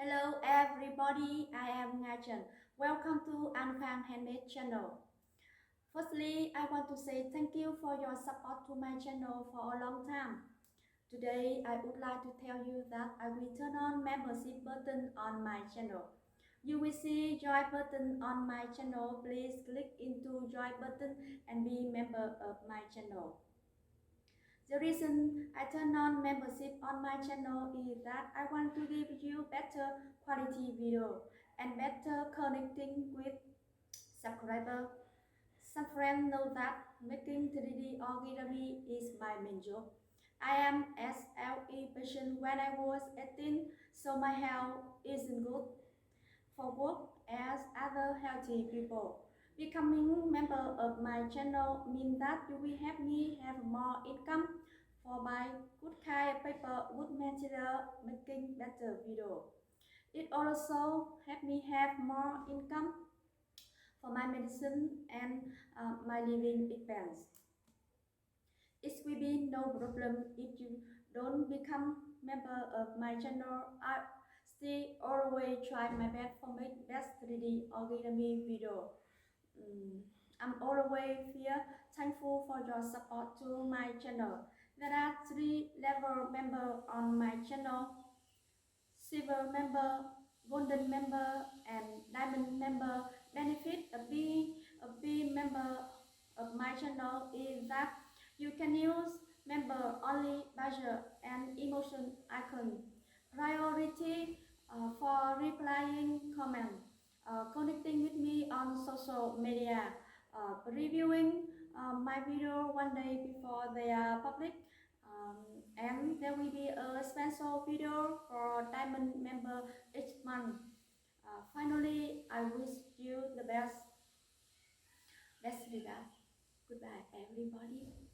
Hello everybody, I am Nga Trần. Welcome to An Khang Handmade channel. Firstly, I want to say thank you for your support to my channel for a long time. Today, I would like to tell you that I will turn on membership button on my channel. You will see join button on my channel. Please click into join button and be member of my channel. The reason I turn on membership on my channel is that I want to give you better quality video and better connecting with subscriber. Some friends know that making 3D origami is my main job. I am SLE patient when I was 18, so my health isn't good for work as other healthy people. Becoming member of my channel means that you will help me have more income for buy good kind paper, good material, making better video. It also help me have more income for my medicine and my living expense. It will be no problem if you don't become member of my channel. I still always try my best for make best 3D origami video. I'm always feel thankful for your support to my channel. There are 3 level member on my channel: silver member, golden member, and diamond member. Benefit of being a member of my channel is that you can use member only badge and emotion icon. Priority for replying comment, connecting with me on social media, reviewing my video one day before they are public, and there will be a special video for diamond member each month. Finally, I wish you the best regards. Goodbye, everybody.